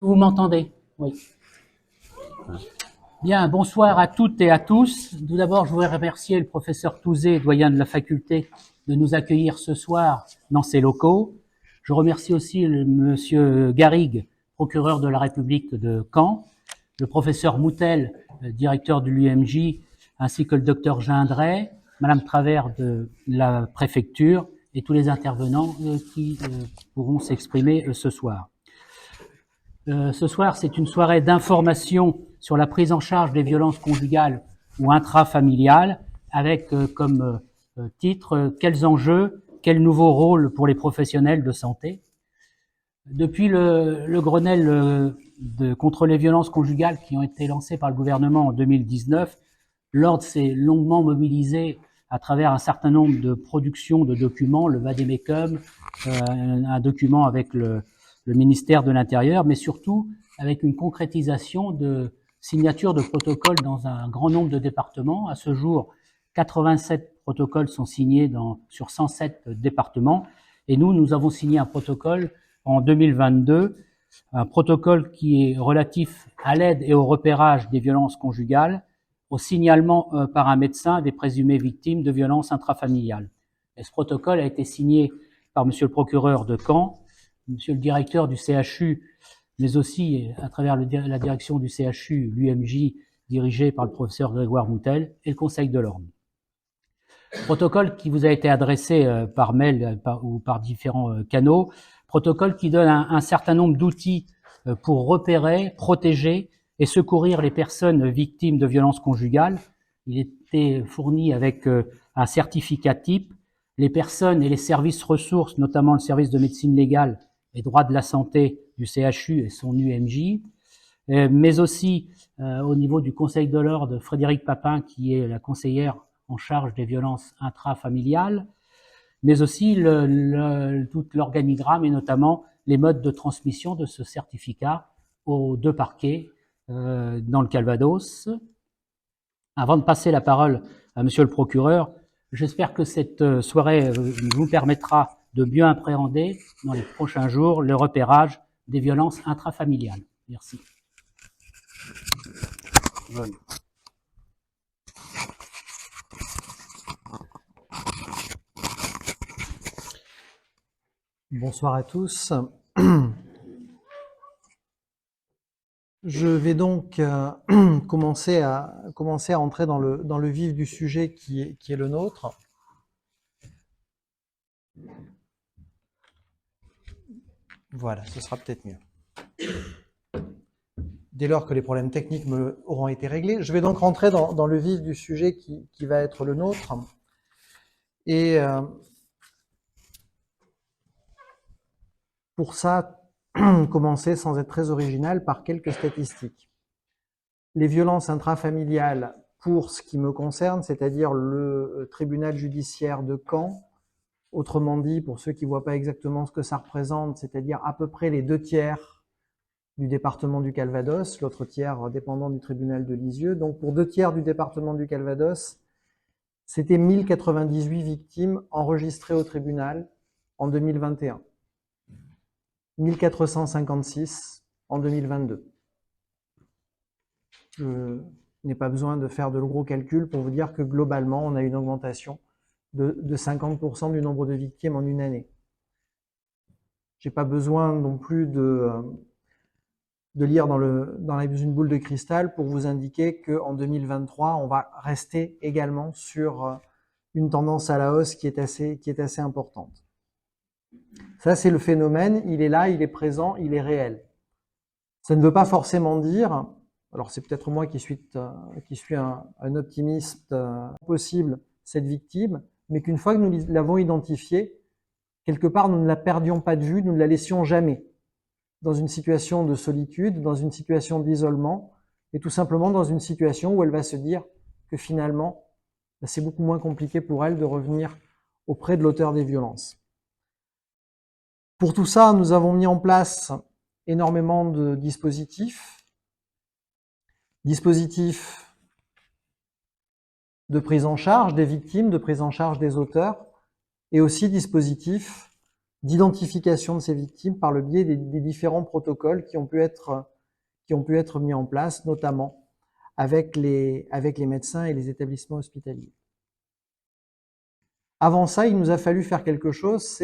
Vous m'entendez? Oui. Bien, bonsoir à toutes et à tous. Tout d'abord, je voudrais remercier le professeur Touzé, doyen de la faculté, de nous accueillir ce soir dans ses locaux. Je remercie aussi monsieur Garrigue, procureur de la République de Caen, le professeur Moutel, directeur de l'UMJ, ainsi que le docteur Gindray, madame Travers de la préfecture et tous les intervenants qui pourront s'exprimer ce soir. Ce soir, c'est une soirée d'information sur la prise en charge des violences conjugales ou intrafamiliales, avec comme titre quels enjeux, quel nouveau rôle pour les professionnels de santé. Depuis le Grenelle contre les violences conjugales qui ont été lancés par le gouvernement en 2019, l'Ordre s'est longuement mobilisé à travers un certain nombre de productions de documents, le Vademecum, un document avec le ministère de l'Intérieur, mais surtout avec une concrétisation de signature de protocoles dans un grand nombre de départements. À ce jour, 87 protocoles sont signés sur 107 départements. Et nous avons signé un protocole en 2022, un protocole qui est relatif à l'aide et au repérage des violences conjugales, au signalement par un médecin des présumées victimes de violences intrafamiliales. Et ce protocole a été signé par monsieur le procureur de Caen, monsieur le directeur du CHU, mais aussi à travers la direction du CHU, l'UMJ, dirigé par le professeur Grégoire Moutel, et le Conseil de l'Ordre. Protocole qui vous a été adressé par mail ou par différents canaux, protocole qui donne un certain nombre d'outils pour repérer, protéger et secourir les personnes victimes de violences conjugales. Il était fourni avec un certificat type. Les personnes et les services ressources, notamment le service de médecine légale et droit de la santé du CHU et son UMJ, mais aussi au niveau du Conseil de l'Ordre, Frédéric Papin, qui est la conseillère en charge des violences intrafamiliales, mais aussi tout l'organigramme et notamment les modes de transmission de ce certificat aux deux parquets dans le Calvados. Avant de passer la parole à monsieur le procureur, j'espère que cette soirée vous permettra de mieux appréhender dans les prochains jours le repérage des violences intrafamiliales. Merci. Bonne. Bonsoir à tous. Je vais donc commencer à entrer dans le vif du sujet qui est le nôtre. Voilà, ce sera peut-être mieux. Dès lors que les problèmes techniques auront été réglés, je vais donc rentrer dans le vif du sujet qui va être le nôtre. Et pour ça, commencer sans être très original par quelques statistiques. Les violences intrafamiliales, pour ce qui me concerne, c'est-à-dire le tribunal judiciaire de Caen, autrement dit, pour ceux qui ne voient pas exactement ce que ça représente, c'est-à-dire à peu près les 2/3 du département du Calvados, l'autre tiers dépendant du tribunal de Lisieux. Donc pour 2/3 du département du Calvados, c'était 1098 victimes enregistrées au tribunal en 2021. 1456 en 2022. Je n'ai pas besoin de faire de gros calculs pour vous dire que globalement, on a une augmentation de 50% du nombre de victimes en une année. J'ai pas besoin non plus de lire dans une boule de cristal pour vous indiquer qu'en 2023, on va rester également sur une tendance à la hausse qui est assez importante. Ça, c'est le phénomène, il est là, il est présent, il est réel. Ça ne veut pas forcément dire, alors c'est peut-être moi qui suis un optimiste possible, cette victime, mais qu'une fois que nous l'avons identifiée, quelque part nous ne la perdions pas de vue, nous ne la laissions jamais dans une situation de solitude, dans une situation d'isolement, et tout simplement dans une situation où elle va se dire que finalement, c'est beaucoup moins compliqué pour elle de revenir auprès de l'auteur des violences. Pour tout ça, nous avons mis en place énormément de dispositifs de prise en charge des victimes, de prise en charge des auteurs, et aussi dispositifs d'identification de ces victimes par le biais des différents protocoles qui ont pu être mis en place, notamment avec les médecins et les établissements hospitaliers. Avant ça, il nous a fallu faire quelque chose,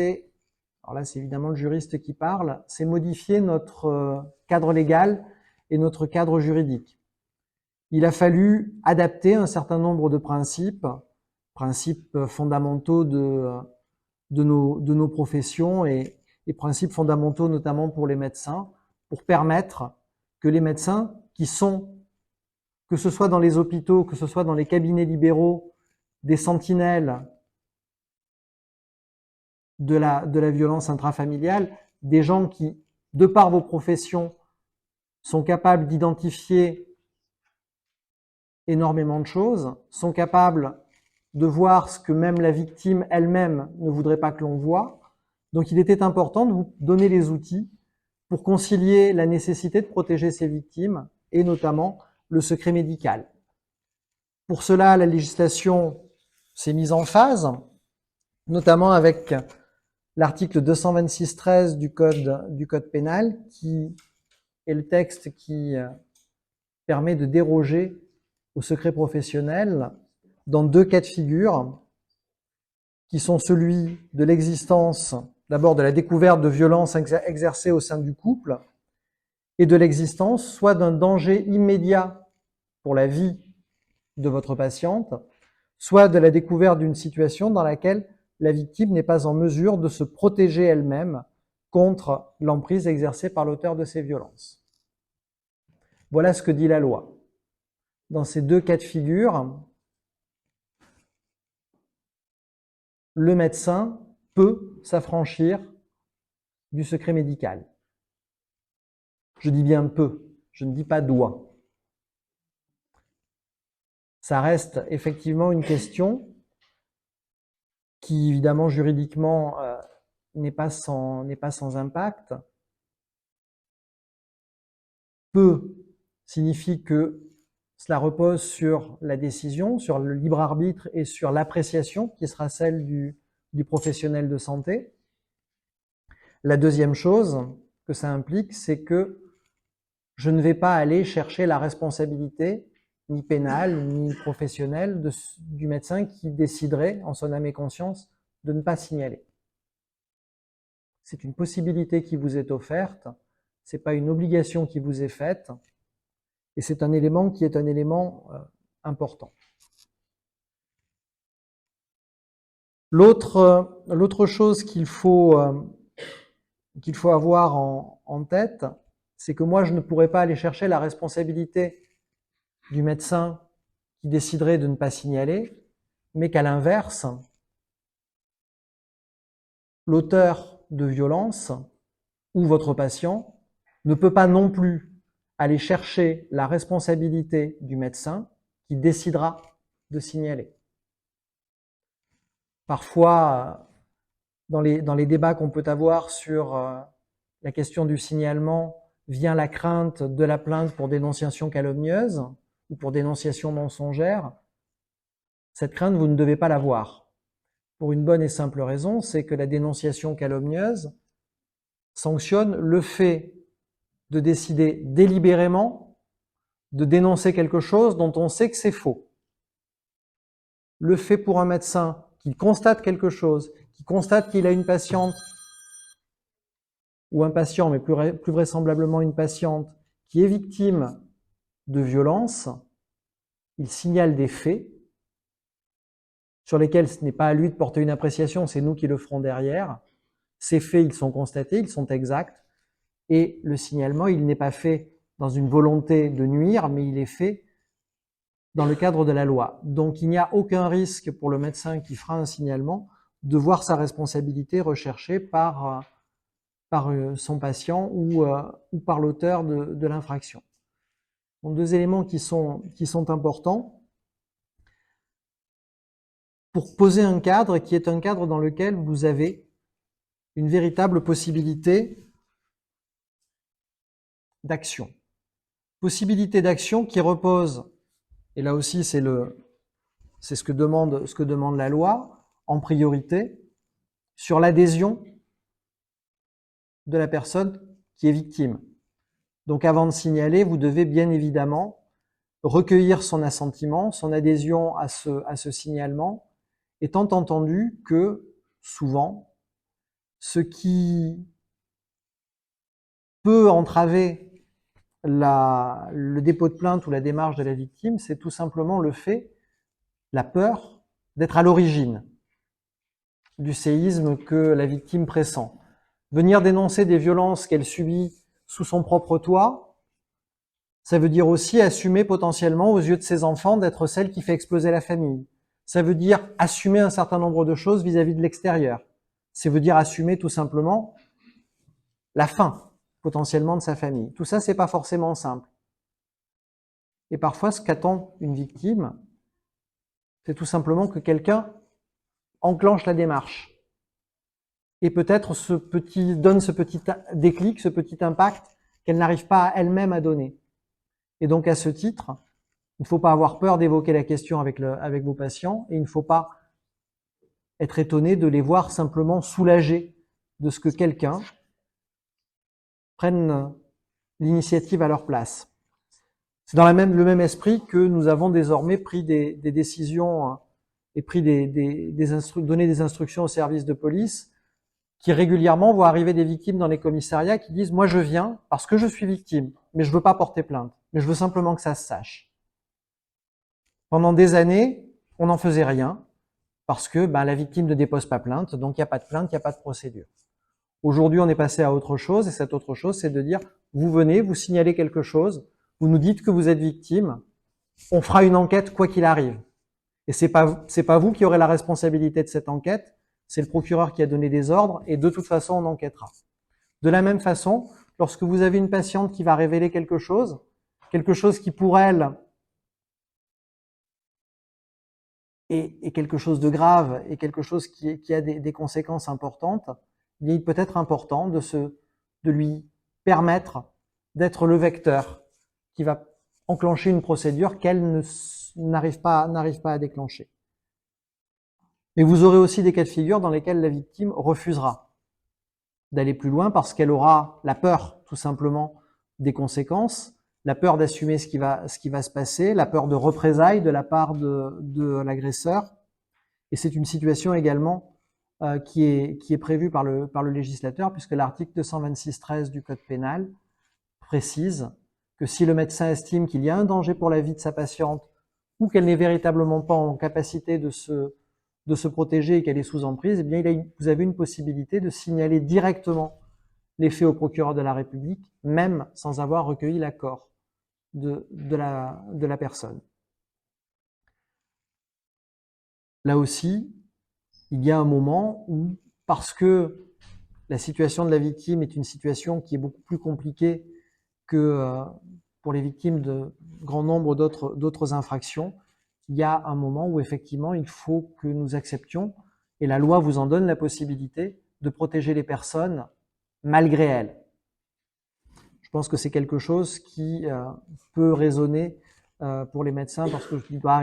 alors là c'est évidemment le juriste qui parle, c'est modifier notre cadre légal et notre cadre juridique. Il a fallu adapter un certain nombre de principes fondamentaux de nos professions et principes fondamentaux notamment pour les médecins, pour permettre que les médecins qui sont, que ce soit dans les hôpitaux, que ce soit dans les cabinets libéraux, des sentinelles de la violence intrafamiliale, des gens qui, de par vos professions, sont capables d'identifier énormément de choses, sont capables de voir ce que même la victime elle-même ne voudrait pas que l'on voit. Donc il était important de vous donner les outils pour concilier la nécessité de protéger ces victimes et notamment le secret médical. Pour cela, la législation s'est mise en phase, notamment avec l'article 226-13 du code pénal, qui est le texte qui permet de déroger au secret professionnel dans deux cas de figure, qui sont celui de l'existence, d'abord de la découverte de violences exercées au sein du couple, et de l'existence soit d'un danger immédiat pour la vie de votre patiente, soit de la découverte d'une situation dans laquelle la victime n'est pas en mesure de se protéger elle-même contre l'emprise exercée par l'auteur de ces violences. Voilà ce que dit la loi. Dans ces deux cas de figure, le médecin peut s'affranchir du secret médical. Je dis bien peut, je ne dis pas doit. Ça reste effectivement une question qui, évidemment, juridiquement, n'est pas sans impact. Peut signifie que cela repose sur la décision, sur le libre arbitre et sur l'appréciation qui sera celle du professionnel de santé. La deuxième chose que ça implique, c'est que je ne vais pas aller chercher la responsabilité ni pénale, ni professionnelle du médecin qui déciderait, en son âme et conscience, de ne pas signaler. C'est une possibilité qui vous est offerte, c'est pas une obligation qui vous est faite, et c'est un élément qui est un élément important. L'autre chose qu'il faut avoir en tête, c'est que moi, je ne pourrais pas aller chercher la responsabilité du médecin qui déciderait de ne pas signaler, mais qu'à l'inverse, l'auteur de violence ou votre patient ne peut pas non plus aller chercher la responsabilité du médecin qui décidera de signaler. Parfois, dans les débats qu'on peut avoir sur la question du signalement, vient la crainte de la plainte pour dénonciation calomnieuse ou pour dénonciation mensongère. Cette crainte, vous ne devez pas l'avoir. Pour une bonne et simple raison, c'est que la dénonciation calomnieuse sanctionne le fait de décider délibérément de dénoncer quelque chose dont on sait que c'est faux. Le fait pour un médecin qui constate quelque chose, qui constate qu'il a une patiente ou un patient, mais plus vraisemblablement une patiente, qui est victime de violence, il signale des faits sur lesquels ce n'est pas à lui de porter une appréciation, c'est nous qui le ferons derrière. Ces faits, ils sont constatés, ils sont exacts, et le signalement, il n'est pas fait dans une volonté de nuire, mais il est fait dans le cadre de la loi. Donc il n'y a aucun risque pour le médecin qui fera un signalement de voir sa responsabilité recherchée par son patient ou par l'auteur de l'infraction. Donc deux éléments qui sont importants pour poser un cadre qui est un cadre dans lequel vous avez une véritable possibilité d'action. Possibilité d'action qui repose, et là aussi c'est ce que demande la loi, en priorité, sur l'adhésion de la personne qui est victime. Donc avant de signaler, vous devez bien évidemment recueillir son assentiment, son adhésion à ce signalement, étant entendu que souvent, ce qui peut entraver le dépôt de plainte ou la démarche de la victime, c'est tout simplement le fait, la peur d'être à l'origine du séisme que la victime pressent. Venir dénoncer des violences qu'elle subit sous son propre toit, ça veut dire aussi assumer potentiellement aux yeux de ses enfants d'être celle qui fait exploser la famille. Ça veut dire assumer un certain nombre de choses vis-à-vis de l'extérieur. Ça veut dire assumer tout simplement la fin potentiellement de sa famille. Tout ça, c'est pas forcément simple. Et parfois, ce qu'attend une victime, c'est tout simplement que quelqu'un enclenche la démarche. Et peut-être donne ce petit déclic, ce petit impact qu'elle n'arrive pas elle-même à donner. Et donc, à ce titre, il ne faut pas avoir peur d'évoquer la question avec vos patients et il ne faut pas être étonné de les voir simplement soulagés de ce que quelqu'un prenne l'initiative à leur place. C'est dans le même esprit que nous avons désormais pris des décisions et donné des instructions aux services de police qui régulièrement voient arriver des victimes dans les commissariats qui disent « Moi, je viens parce que je suis victime, mais je veux pas porter plainte, mais je veux simplement que ça se sache. » Pendant des années, on n'en faisait rien parce que la victime ne dépose pas plainte, donc il n'y a pas de plainte, il n'y a pas de procédure. Aujourd'hui, on est passé à autre chose, et cette autre chose, c'est de dire « Vous venez, vous signalez quelque chose, vous nous dites que vous êtes victime, on fera une enquête quoi qu'il arrive. » Et c'est pas vous qui aurez la responsabilité de cette enquête, c'est le procureur qui a donné des ordres, et de toute façon, on enquêtera. De la même façon, lorsque vous avez une patiente qui va révéler quelque chose qui pour elle est quelque chose de grave, et quelque chose qui a des conséquences importantes, il peut être important de lui permettre d'être le vecteur qui va enclencher une procédure qu'elle n'arrive pas à déclencher. Mais vous aurez aussi des cas de figure dans lesquels la victime refusera d'aller plus loin parce qu'elle aura la peur, tout simplement, des conséquences, la peur d'assumer ce qui va se passer, la peur de représailles de la part de l'agresseur. Et c'est une situation également qui est prévue par le législateur, puisque l'article 226-13 du Code pénal précise que si le médecin estime qu'il y a un danger pour la vie de sa patiente ou qu'elle n'est véritablement pas en capacité de se protéger et qu'elle est sous emprise, eh bien vous avez une possibilité de signaler directement les faits au procureur de la République, même sans avoir recueilli l'accord de la personne. Là aussi, il y a un moment où, parce que la situation de la victime est une situation qui est beaucoup plus compliquée que pour les victimes de grand nombre d'autres infractions, il y a un moment où effectivement il faut que nous acceptions, et la loi vous en donne la possibilité, de protéger les personnes malgré elles. Je pense que c'est quelque chose qui peut résonner pour les médecins parce qu'il doit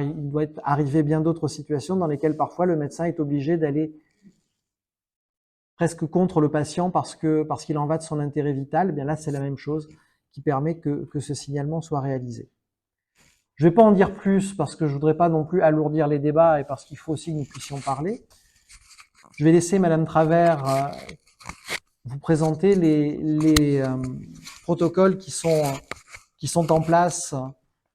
arriver bien d'autres situations dans lesquelles parfois le médecin est obligé d'aller presque contre le patient parce qu'il en va de son intérêt vital. Eh bien là, c'est la même chose qui permet que ce signalement soit réalisé. Je ne vais pas en dire plus parce que je voudrais pas non plus alourdir les débats et parce qu'il faut aussi que nous puissions parler. Je vais laisser Madame Travers vous présenter les protocoles qui sont en place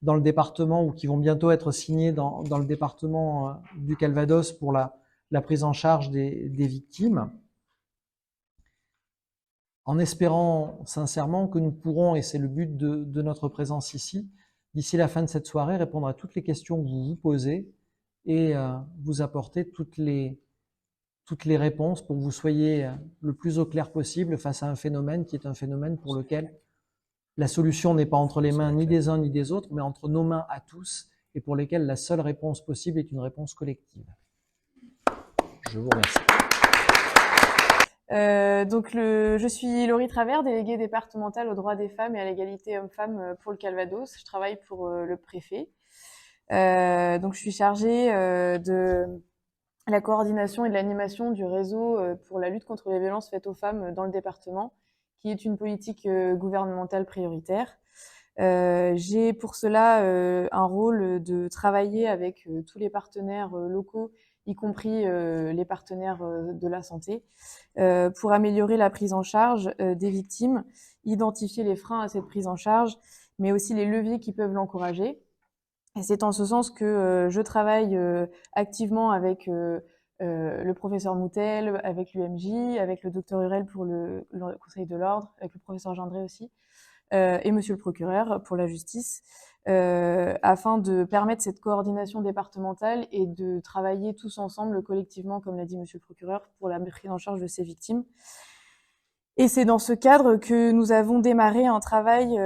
dans le département ou qui vont bientôt être signés dans le département du Calvados pour la prise en charge des victimes. En espérant sincèrement que nous pourrons, et c'est le but de notre présence ici, d'ici la fin de cette soirée, répondre à toutes les questions que vous vous posez et vous apporter toutes les réponses pour que vous soyez le plus au clair possible face à un phénomène qui est un phénomène pour lequel la solution n'est pas entre les mains ni des uns ni des autres, mais entre nos mains à tous, et pour lesquelles la seule réponse possible est une réponse collective. Je vous remercie. Je suis Laurie Travers, déléguée départementale aux droits des femmes et à l'égalité hommes-femmes pour le Calvados. Je travaille pour le préfet. Je suis chargée de la coordination et de l'animation du réseau pour la lutte contre les violences faites aux femmes dans le département qui est une politique gouvernementale prioritaire. J'ai pour cela un rôle de travailler avec tous les partenaires locaux, y compris les partenaires de la santé, pour améliorer la prise en charge des victimes, identifier les freins à cette prise en charge, mais aussi les leviers qui peuvent l'encourager. Et c'est en ce sens que je travaille activement avec le professeur Moutel, avec l'UMJ, avec le docteur Hurel pour le Conseil de l'Ordre, avec le professeur Gendré aussi, et monsieur le procureur pour la justice, afin de permettre cette coordination départementale et de travailler tous ensemble, collectivement, comme l'a dit monsieur le procureur, pour la prise en charge de ces victimes. Et c'est dans ce cadre que nous avons démarré un travail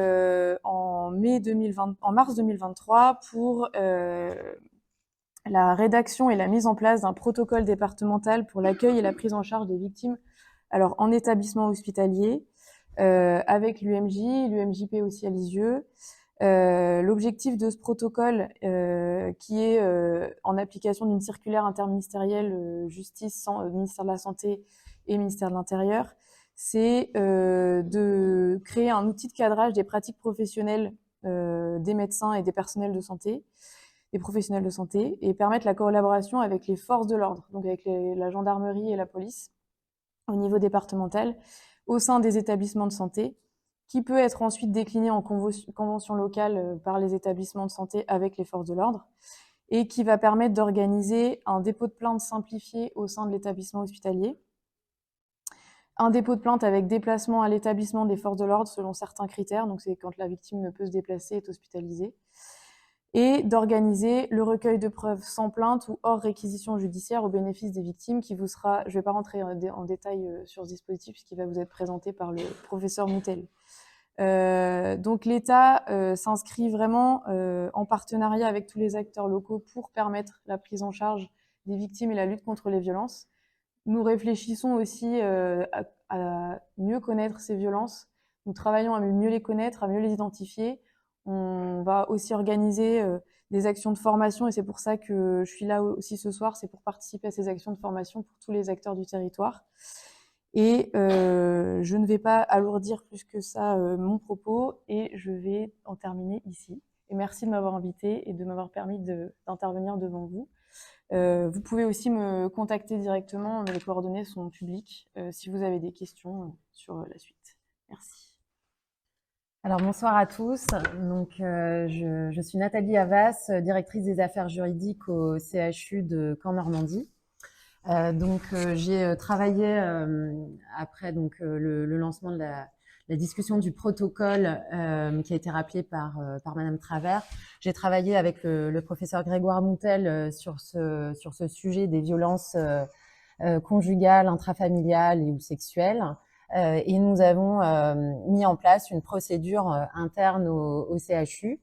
en mars 2023 pour la rédaction et la mise en place d'un protocole départemental pour l'accueil et la prise en charge des victimes, alors en établissement hospitalier, avec l'UMJ, l'UMJP aussi à Lisieux. L'objectif de ce protocole, qui est en application d'une circulaire interministérielle justice, ministère de la Santé et ministère de l'Intérieur, c'est de créer un outil de cadrage des pratiques professionnelles des médecins et des personnels de santé, des professionnels de santé, et permettre la collaboration avec les forces de l'ordre, donc avec la gendarmerie et la police, au niveau départemental, au sein des établissements de santé, qui peut être ensuite décliné en convention locale par les établissements de santé avec les forces de l'ordre, et qui va permettre d'organiser un dépôt de plainte simplifié au sein de l'établissement hospitalier, un dépôt de plainte avec déplacement à l'établissement des forces de l'ordre selon certains critères, donc c'est quand la victime ne peut se déplacer et est hospitalisée, et d'organiser le recueil de preuves sans plainte ou hors réquisition judiciaire au bénéfice des victimes, qui vous sera, je ne vais pas rentrer en détail sur ce dispositif puisqu'il va vous être présenté par le professeur Moutel. Donc l'État s'inscrit vraiment en partenariat avec tous les acteurs locaux pour permettre la prise en charge des victimes et la lutte contre les violences. Nous réfléchissons aussi à mieux connaître ces violences. Nous travaillons à mieux les connaître, à mieux les identifier. On va aussi organiser des actions de formation, et c'est pour ça que je suis là aussi ce soir, c'est pour participer à ces actions de formation pour tous les acteurs du territoire. Et je ne vais pas alourdir plus que ça mon propos, et je vais en terminer ici. Et merci de m'avoir invité et de m'avoir permis d'intervenir devant vous. Vous pouvez aussi me contacter directement, les coordonnées sont publiques, si vous avez des questions sur la suite. Merci. Alors bonsoir à tous. Donc je suis Nathalie Havas, directrice des affaires juridiques au CHU de Caen-Normandie. J'ai travaillé après le lancement de la discussion du protocole qui a été rappelé par Madame Travers. J'ai travaillé avec le professeur Grégoire Moutel sur ce sujet des violences conjugales, intrafamiliales et ou sexuelles. Et nous avons mis en place une procédure interne au CHU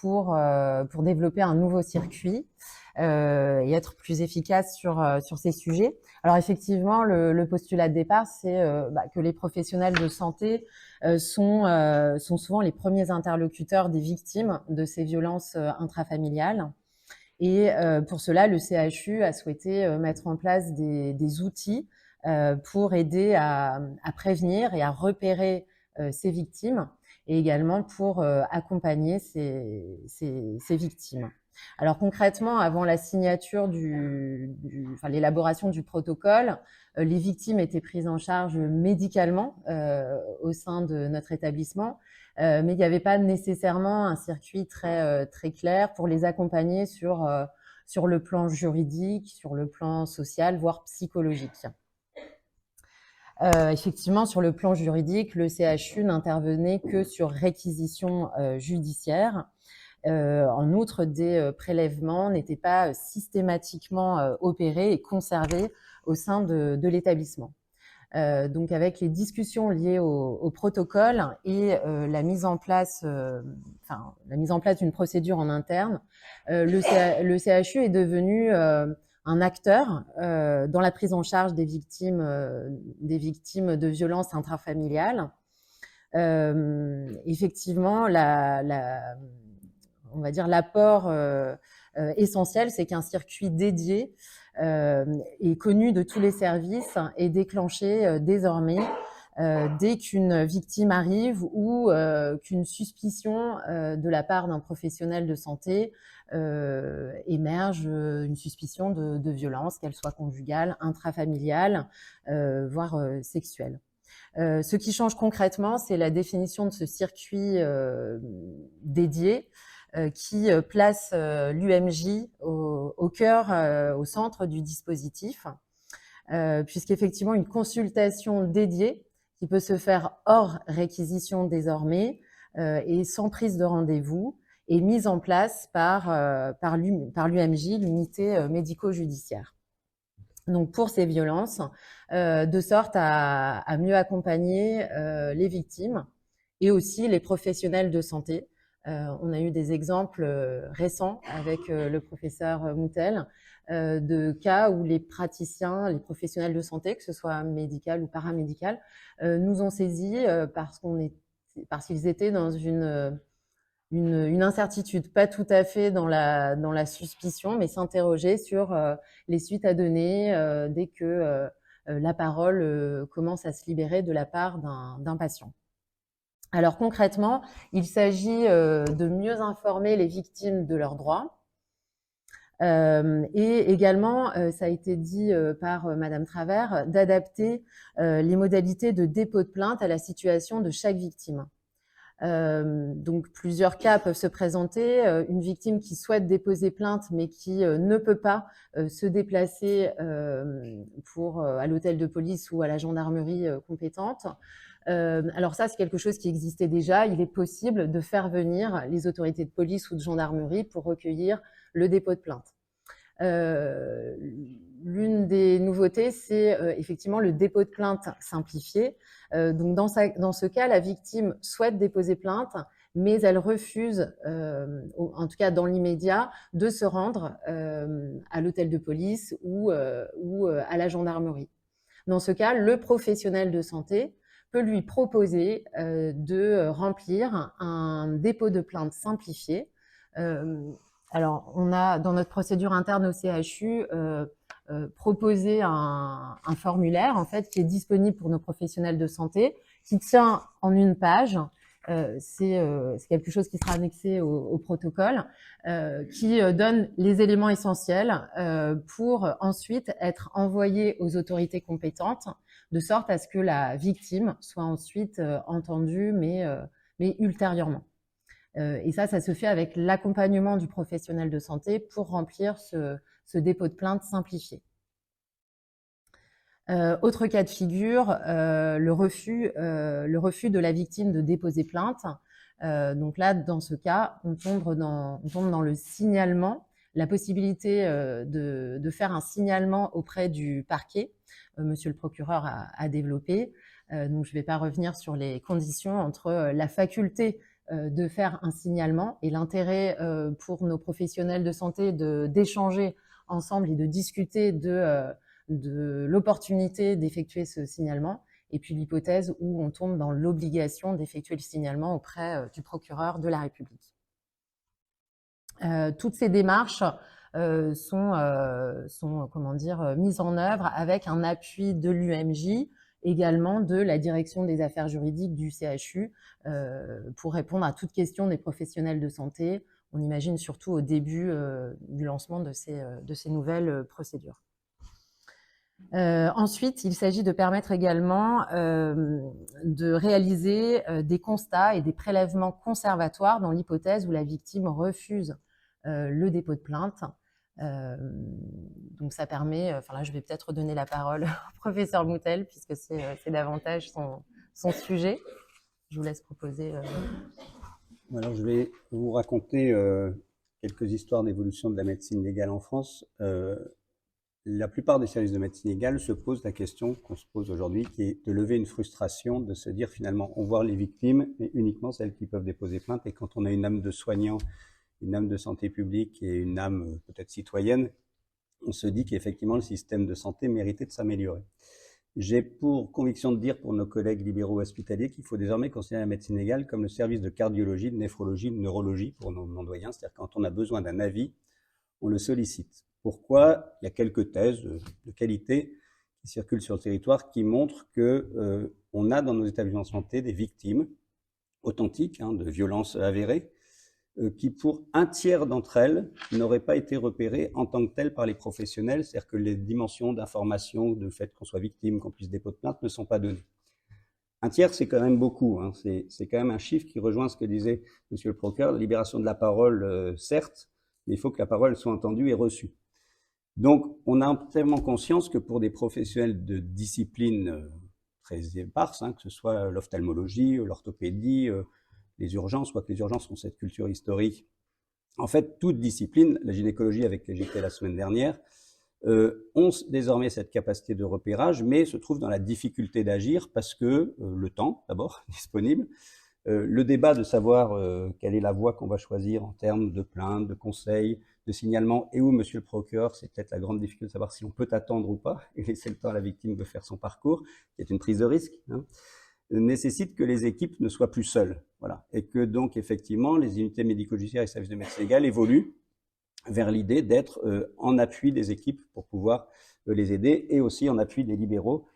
pour développer un nouveau circuit et être plus efficace sur ces sujets. Alors effectivement, le postulat de départ, c'est que les professionnels de santé sont souvent les premiers interlocuteurs des victimes de ces violences intrafamiliales. Et pour cela, le CHU a souhaité mettre en place des outils pour aider à prévenir et à repérer ces victimes, et également pour accompagner ces victimes. Alors concrètement, avant la signature l'élaboration du protocole, les victimes étaient prises en charge médicalement au sein de notre établissement, mais il n'y avait pas nécessairement un circuit très clair pour les accompagner sur le plan juridique, sur le plan social, voire psychologique. Effectivement, sur le plan juridique, le CHU n'intervenait que sur réquisition judiciaire. En outre, des prélèvements n'étaient pas systématiquement opérés et conservés au sein de l'établissement. Donc, avec les discussions liées au protocole et la mise en place d'une procédure en interne, le CHU est devenu un acteur dans la prise en charge des victimes de violences intrafamiliales. Effectivement, on va dire l'apport essentiel, c'est qu'un circuit dédié est connu de tous les services et déclenché désormais dès qu'une victime arrive ou qu'une suspicion de la part d'un professionnel de santé émerge, une suspicion de violence, qu'elle soit conjugale, intrafamiliale, voire sexuelle. Ce qui change concrètement, c'est la définition de ce circuit dédié qui place l'UMJ au cœur, au centre du dispositif, puisqu'effectivement une consultation dédiée qui peut se faire hors réquisition désormais et sans prise de rendez-vous est mise en place par l'UMJ, l'unité médico-judiciaire. Donc pour ces violences, de sorte à mieux accompagner les victimes et aussi les professionnels de santé. On a eu des exemples récents avec le professeur Moutel de cas où les praticiens, les professionnels de santé, que ce soit médical ou paramédical, nous ont saisis parce qu'ils étaient dans une incertitude, pas tout à fait dans la suspicion, mais s'interroger sur les suites à donner dès que la parole commence à se libérer de la part d'un patient. Alors concrètement, il s'agit de mieux informer les victimes de leurs droits. Et également, ça a été dit par Madame Travers, d'adapter les modalités de dépôt de plainte à la situation de chaque victime. Donc plusieurs cas peuvent se présenter. Une victime qui souhaite déposer plainte mais qui ne peut pas se déplacer à l'hôtel de police ou à la gendarmerie compétente. Alors ça, c'est quelque chose qui existait déjà. Il est possible de faire venir les autorités de police ou de gendarmerie pour recueillir le dépôt de plainte. L'une des nouveautés, c'est effectivement le dépôt de plainte simplifié. Donc dans ce cas, la victime souhaite déposer plainte, mais elle refuse, en tout cas dans l'immédiat, de se rendre à l'hôtel de police ou à la gendarmerie. Dans ce cas, le professionnel de santé peut lui proposer de remplir un dépôt de plainte simplifié. Alors, on a dans notre procédure interne au CHU proposé un formulaire en fait qui est disponible pour nos professionnels de santé, qui tient en une page. C'est quelque chose qui sera annexé au protocole, qui donne les éléments essentiels pour ensuite être envoyé aux autorités compétentes, de sorte à ce que la victime soit ensuite entendue, mais ultérieurement. Et ça se fait avec l'accompagnement du professionnel de santé pour remplir ce dépôt de plainte simplifié. Autre cas de figure, le refus de la victime de déposer plainte. Donc là, dans ce cas, on tombe dans le signalement, la possibilité de faire un signalement auprès du parquet. Monsieur le procureur a développé. Donc je ne vais pas revenir sur les conditions entre la faculté de faire un signalement et l'intérêt pour nos professionnels de santé d'échanger ensemble et de discuter de l'opportunité d'effectuer ce signalement, et puis l'hypothèse où on tombe dans l'obligation d'effectuer le signalement auprès du procureur de la République. Toutes ces démarches sont mises en œuvre avec un appui de l'UMJ, également de la direction des affaires juridiques du CHU, pour répondre à toute question des professionnels de santé. On imagine surtout au début du lancement de ces nouvelles procédures. Ensuite, il s'agit de permettre également de réaliser des constats et des prélèvements conservatoires dans l'hypothèse où la victime refuse le dépôt de plainte. Donc ça permet, là je vais peut-être redonner la parole au professeur Moutel puisque c'est davantage son sujet. Je vous laisse proposer. Alors je vais vous raconter quelques histoires d'évolution de la médecine légale en France. La plupart des services de médecine légale se posent la question qu'on se pose aujourd'hui, qui est de lever une frustration, de se dire finalement on voit les victimes, mais uniquement celles qui peuvent déposer plainte. Et quand on a une âme de soignant, une âme de santé publique et une âme peut-être citoyenne, on se dit qu'effectivement le système de santé méritait de s'améliorer. J'ai pour conviction de dire pour nos collègues libéraux hospitaliers qu'il faut désormais considérer la médecine légale comme le service de cardiologie, de néphrologie, de neurologie pour nos doyens, c'est-à-dire quand on a besoin d'un avis, on le sollicite. Pourquoi? Il y a quelques thèses de qualité qui circulent sur le territoire qui montrent que on a dans nos établissements de santé des victimes authentiques de violences avérées qui, pour un tiers d'entre elles, n'auraient pas été repérées en tant que telles par les professionnels, c'est-à-dire que les dimensions d'information, de fait qu'on soit victime, qu'on puisse déposer plainte, ne sont pas données. Un tiers, c'est quand même beaucoup, c'est quand même un chiffre qui rejoint ce que disait Monsieur le procureur, la libération de la parole, certes, mais il faut que la parole soit entendue et reçue. Donc, on a entièrement conscience que pour des professionnels de disciplines très éparses, que ce soit l'ophtalmologie, l'orthopédie, les urgences, soit que les urgences ont cette culture historique. En fait, toute discipline, la gynécologie avec laquelle j'étais la semaine dernière, ont désormais cette capacité de repérage, mais se trouvent dans la difficulté d'agir parce que le temps, d'abord, disponible, le débat de savoir quelle est la voie qu'on va choisir en termes de plainte, de conseils, de signalement, et où, monsieur le procureur, c'est peut-être la grande difficulté de savoir si on peut attendre ou pas, et laisser le temps à la victime de faire son parcours, qui est une prise de risque, nécessite que les équipes ne soient plus seules. Voilà. Et que donc, effectivement, les unités médico-judiciaires et services de médecine légale évoluent vers l'idée d'être en appui des équipes pour pouvoir les aider, et aussi en appui des libéraux,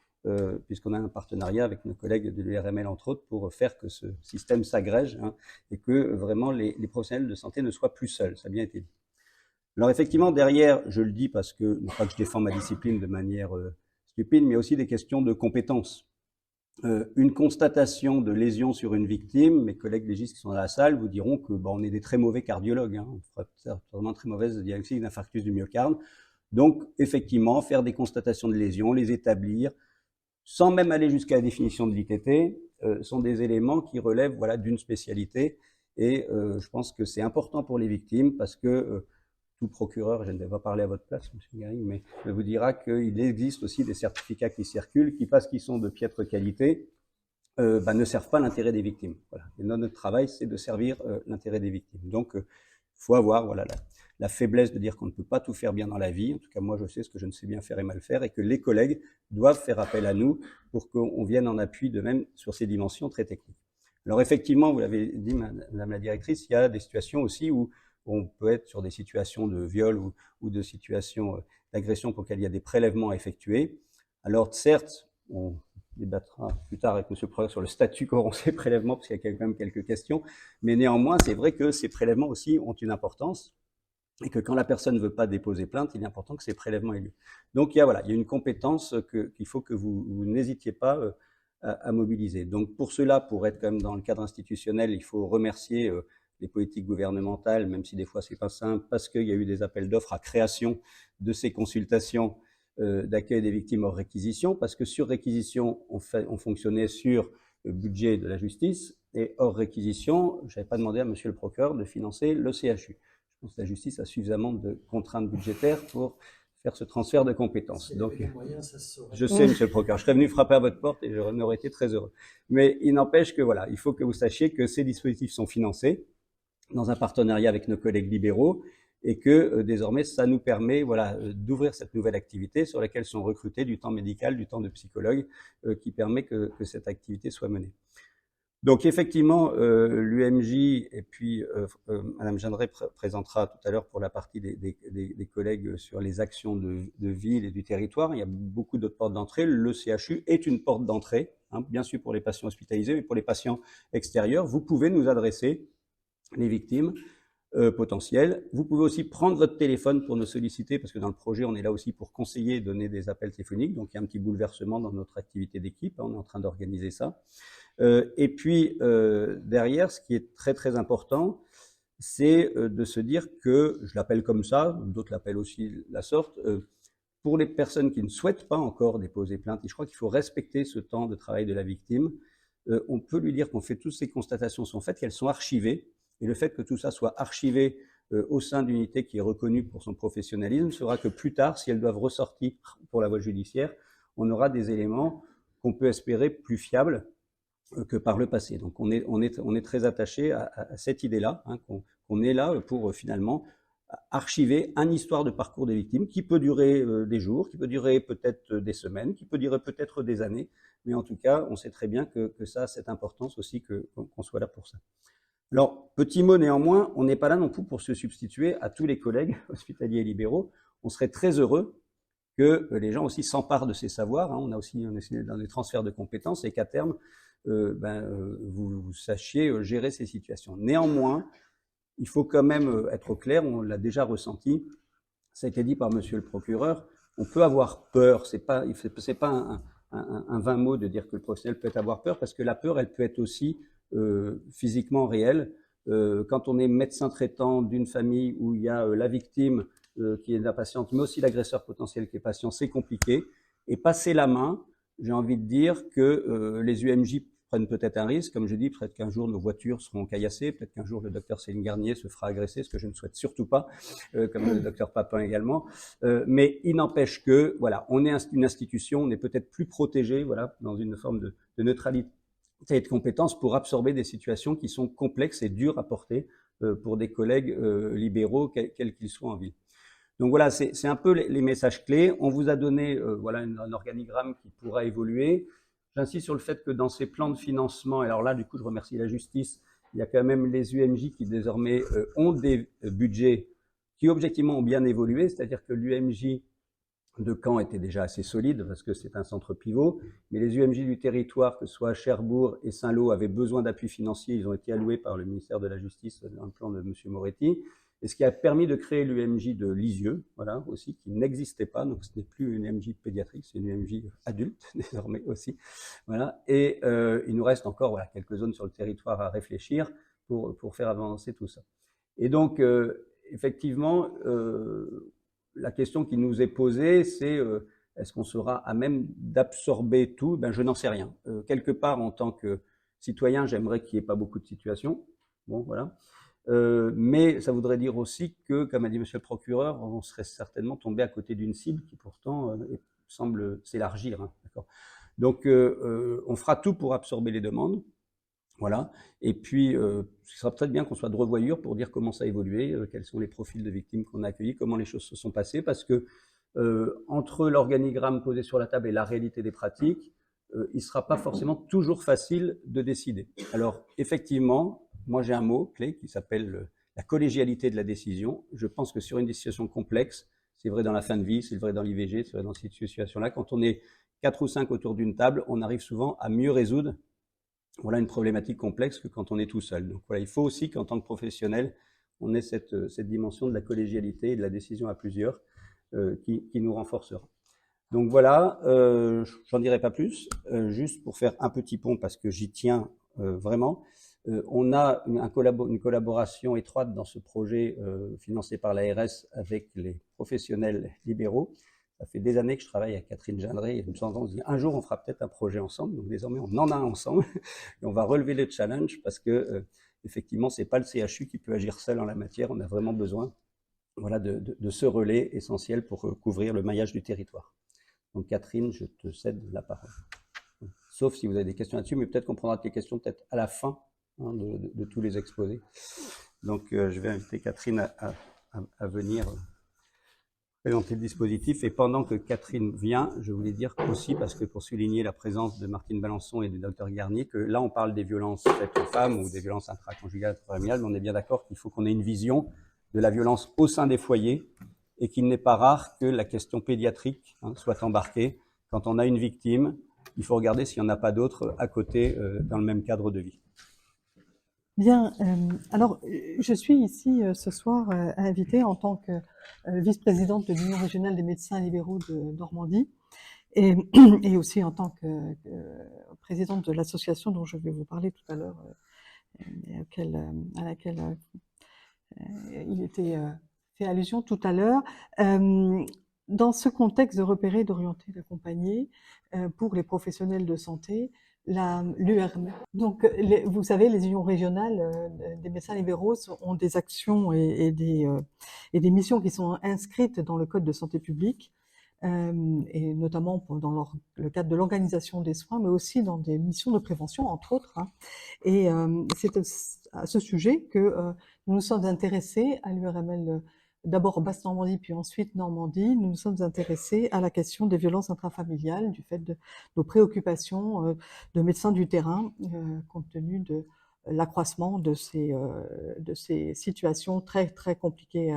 puisqu'on a un partenariat avec nos collègues de l'URML, entre autres, pour faire que ce système s'agrège et que vraiment les professionnels de santé ne soient plus seuls. Ça a bien été dit. Alors effectivement, derrière, je le dis parce que, non pas que je défends ma discipline de manière stupide, mais aussi des questions de compétences. Une constatation de lésion sur une victime, mes collègues légistes qui sont dans la salle vous diront que on est des très mauvais cardiologues, on fera certainement très mauvaise diagnostic d'infarctus du myocarde. Donc effectivement, faire des constatations de lésions, les établir, sans même aller jusqu'à la définition de l'ITT, sont des éléments qui relèvent d'une spécialité, et je pense que c'est important pour les victimes parce que tout procureur, je ne vais pas parler à votre place, M. Garing, mais vous dira qu'il existe aussi des certificats qui circulent, qui, parce qu'ils sont de piètre qualité, ne servent pas l'intérêt des victimes. Voilà. Et notre travail, c'est de servir l'intérêt des victimes. Donc, il faut avoir la faiblesse de dire qu'on ne peut pas tout faire bien dans la vie. En tout cas, moi, je sais ce que je ne sais bien faire et mal faire, et que les collègues doivent faire appel à nous pour qu'on vienne en appui de même sur ces dimensions très techniques. Alors, effectivement, vous l'avez dit, Madame la directrice, il y a des situations aussi où on peut être sur des situations de viol ou de situations d'agression pour lesquelles il y a des prélèvements à effectuer. Alors certes, on débattra plus tard avec M. le procureur sur le statut qu'auront ces prélèvements, parce qu'il y a quand même quelques questions, mais néanmoins, c'est vrai que ces prélèvements aussi ont une importance, et que quand la personne ne veut pas déposer plainte, il est important que ces prélèvements aient lieu. Donc il y a une compétence qu'il faut que vous n'hésitiez pas à mobiliser. Donc pour cela, pour être quand même dans le cadre institutionnel, il faut remercier les politiques gouvernementales, même si des fois c'est pas simple, parce qu'il y a eu des appels d'offres à création de ces consultations d'accueil des victimes hors réquisition, parce que sur réquisition, on fonctionnait sur le budget de la justice, et hors réquisition, je n'avais pas demandé à monsieur le procureur de financer le CHU. Je pense que la justice a suffisamment de contraintes budgétaires pour faire ce transfert de compétences. Donc, je sais, monsieur le procureur, je serais venu frapper à votre porte et j'en aurais été très heureux. Mais il n'empêche que il faut que vous sachiez que ces dispositifs sont financés dans un partenariat avec nos collègues libéraux, et que désormais ça nous permet d'ouvrir cette nouvelle activité sur laquelle sont recrutés du temps médical, du temps de psychologue, qui permet que cette activité soit menée. Donc effectivement, l'UMJ, et puis Madame Jeanneret présentera tout à l'heure pour la partie des collègues sur les actions de ville et du territoire. Il y a beaucoup d'autres portes d'entrée. Le CHU est une porte d'entrée, bien sûr pour les patients hospitalisés, mais pour les patients extérieurs, vous pouvez nous adresser, les victimes potentielles. Vous pouvez aussi prendre votre téléphone pour nous solliciter, parce que dans le projet, on est là aussi pour conseiller et donner des appels téléphoniques. Donc, il y a un petit bouleversement dans notre activité d'équipe. On est en train d'organiser ça. Et puis, derrière, ce qui est très, très important, c'est de se dire que, je l'appelle comme ça, d'autres l'appellent aussi de la sorte, pour les personnes qui ne souhaitent pas encore déposer plainte, et je crois qu'il faut respecter ce temps de travail de la victime, on peut lui dire qu'on fait toutes ces constatations sont faites, qu'elles sont archivées. Et le fait que tout ça soit archivé au sein d'une unité qui est reconnue pour son professionnalisme fera que plus tard, si elles doivent ressortir pour la voie judiciaire, on aura des éléments qu'on peut espérer plus fiables que par le passé. Donc on est très attaché à cette idée-là, qu'on est là pour finalement archiver une histoire de parcours des victimes qui peut durer des jours, qui peut durer peut-être des semaines, qui peut durer peut-être des années, mais en tout cas, on sait très bien que ça a cette importance aussi qu'on soit là pour ça. Alors, petit mot néanmoins, on n'est pas là non plus pour se substituer à tous les collègues hospitaliers et libéraux. On serait très heureux que les gens aussi s'emparent de ces savoirs. On est dans des transferts de compétences et qu'à terme, vous sachiez gérer ces situations. Néanmoins, il faut quand même être clair, on l'a déjà ressenti, ça a été dit par monsieur le procureur, on peut avoir peur, c'est pas un vain mot de dire que le professionnel peut avoir peur, parce que la peur, elle peut être aussi physiquement réelle. Quand on est médecin traitant d'une famille où il y a la victime qui est la patiente, mais aussi l'agresseur potentiel qui est patient, c'est compliqué. Et passer la main, j'ai envie de dire que les UMJ prennent peut-être un risque. Comme je dis, peut-être qu'un jour nos voitures seront caillassées, peut-être qu'un jour le docteur Céline Garnier se fera agresser, ce que je ne souhaite surtout pas, comme le docteur Papin également. Mais il n'empêche que, voilà, on est une institution, on est peut-être plus protégé, voilà, dans une forme de neutralité et de compétences pour absorber des situations qui sont complexes et dures à porter pour des collègues libéraux, quels qu'ils soient en ville. Donc voilà, c'est un peu les messages clés. On vous a donné voilà un organigramme qui pourra évoluer. J'insiste sur le fait que dans ces plans de financement, et alors là, du coup, je remercie la justice, il y a quand même les UMJ qui désormais ont des budgets qui objectivement ont bien évolué, c'est-à-dire que l'UMJ de Caen était déjà assez solide parce que c'est un centre pivot, mais les UMJ du territoire, que ce soit Cherbourg et Saint-Lô, avaient besoin d'appui financier. Ils ont été alloués par le ministère de la Justice dans le plan de M. Moretti, et ce qui a permis de créer l'UMJ de Lisieux, voilà, aussi, qui n'existait pas. Donc ce n'est plus une UMJ pédiatrique, c'est une UMJ adulte désormais aussi. Voilà. Et il nous reste encore voilà, quelques zones sur le territoire à réfléchir pour faire avancer tout ça. Et donc, effectivement, la question qui nous est posée, c'est est-ce qu'on sera à même d'absorber tout? Ben, je n'en sais rien. Quelque part, en tant que citoyen, j'aimerais qu'il n'y ait pas beaucoup de situations. Bon, voilà. Mais ça voudrait dire aussi que, comme a dit monsieur le procureur, on serait certainement tombé à côté d'une cible qui pourtant semble s'élargir. Hein, d'accord. Donc, on fera tout pour absorber les demandes. Voilà. Et puis, ce sera peut-être bien qu'on soit de revoyure pour dire comment ça a évolué, quels sont les profils de victimes qu'on a accueillis, comment les choses se sont passées, parce que entre l'organigramme posé sur la table et la réalité des pratiques, il ne sera pas forcément toujours facile de décider. Alors, effectivement, moi j'ai un mot clé qui s'appelle la collégialité de la décision. Je pense que sur une situation complexe, c'est vrai dans la fin de vie, c'est vrai dans l'IVG, c'est vrai dans cette situation-là, quand on est 4 ou 5 autour d'une table, on arrive souvent à mieux résoudre voilà une problématique complexe que quand on est tout seul. Donc voilà, il faut aussi qu'en tant que professionnel, on ait cette dimension de la collégialité et de la décision à plusieurs qui nous renforcera. Donc voilà, j'en dirai pas plus, juste pour faire un petit pont parce que j'y tiens vraiment. On a une collaboration étroite dans ce projet financé par l'ARS avec les professionnels libéraux. Ça fait des années que je travaille avec Catherine Gendré et de temps en temps on se dit un jour on fera peut-être un projet ensemble. Donc désormais on en a un ensemble et on va relever le challenge parce que effectivement c'est pas le CHU qui peut agir seul en la matière. On a vraiment besoin voilà de ce relais essentiel pour couvrir le maillage du territoire. Donc Catherine, je te cède la parole. Sauf si vous avez des questions là-dessus, mais peut-être qu'on prendra tes questions peut-être à la fin hein, de tous les exposés. Donc je vais inviter Catherine à venir présenter le dispositif. Et pendant que Catherine vient, je voulais dire aussi, parce que pour souligner la présence de Martine Balançon et du docteur Garnier, que là on parle des violences faites aux femmes ou des violences intraconjugales, intrafamiliales, mais on est bien d'accord qu'il faut qu'on ait une vision de la violence au sein des foyers et qu'il n'est pas rare que la question pédiatrique soit embarquée. Quand on a une victime, il faut regarder s'il n'y en a pas d'autres à côté dans le même cadre de vie. Bien, alors je suis ici ce soir invitée en tant que vice-présidente de l'Union régionale des médecins libéraux de Normandie et aussi en tant que présidente de l'association dont je vais vous parler tout à l'heure, à laquelle il était fait allusion tout à l'heure. Dans ce contexte de repérer, d'orienter, d'accompagner pour les professionnels de santé, l'URM. Donc, vous savez, les unions régionales des médecins libéraux ont des actions et des missions qui sont inscrites dans le Code de santé publique, et notamment dans le cadre de l'organisation des soins, mais aussi dans des missions de prévention, entre autres. Hein. Et c'est à ce sujet que nous nous sommes intéressés à l'URML, d'abord Basse-Normandie, puis ensuite Normandie. Nous nous sommes intéressés à la question des violences intrafamiliales, du fait de nos préoccupations de médecins du terrain, compte tenu de l'accroissement de ces situations très, très compliquées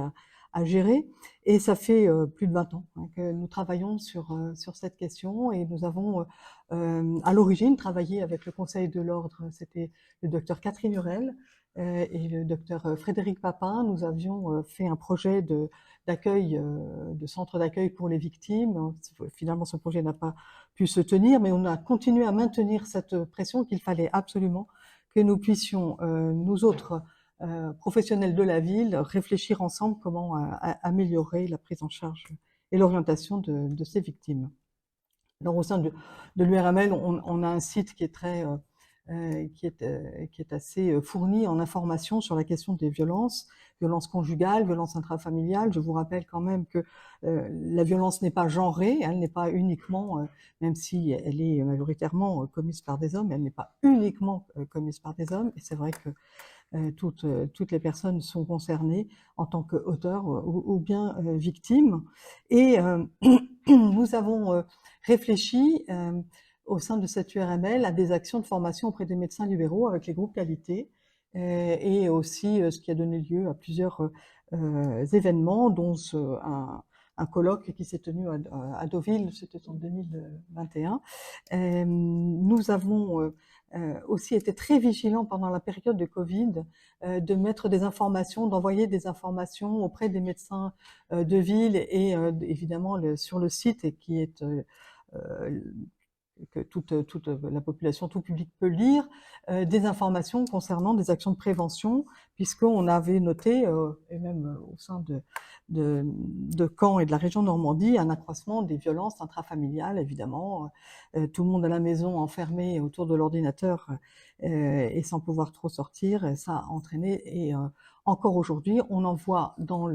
à gérer. Et ça fait plus de 20 ans que nous travaillons sur cette question, et nous avons à l'origine travaillé avec le Conseil de l'Ordre. C'était le docteur Catherine Hurel et le docteur Frédéric Papin. Nous avions fait un projet d'accueil, de centre d'accueil pour les victimes. Finalement, ce projet n'a pas pu se tenir, mais on a continué à maintenir cette pression qu'il fallait absolument que nous puissions, nous autres professionnels de la ville, réfléchir ensemble comment améliorer la prise en charge et l'orientation de ces victimes. Alors, au sein de l'URML, on a un site qui est très qui est assez fourni en informations sur la question des violences conjugales, violences intrafamiliales. Je vous rappelle quand même que la violence n'est pas genrée, elle n'est pas uniquement, même si elle est majoritairement commise par des hommes, elle n'est pas uniquement commise par des hommes. Et c'est vrai que toutes les personnes sont concernées en tant qu'auteurs ou bien victimes. Et nous avons réfléchi au sein de cette URML à des actions de formation auprès des médecins libéraux avec les groupes qualité, et aussi ce qui a donné lieu à plusieurs événements, dont un colloque qui s'est tenu à Deauville, c'était en 2021. Nous avons aussi été très vigilants pendant la période de Covid de mettre des informations, d'envoyer des informations auprès des médecins de ville et évidemment sur le site, et qui est que toute la population, tout public peut lire, des informations concernant des actions de prévention, puisqu'on avait noté, et même au sein de Caen et de la région Normandie, un accroissement des violences intrafamiliales, évidemment. Tout le monde à la maison, enfermé autour de l'ordinateur et sans pouvoir trop sortir, et ça a entraîné, et encore aujourd'hui, on en voit dans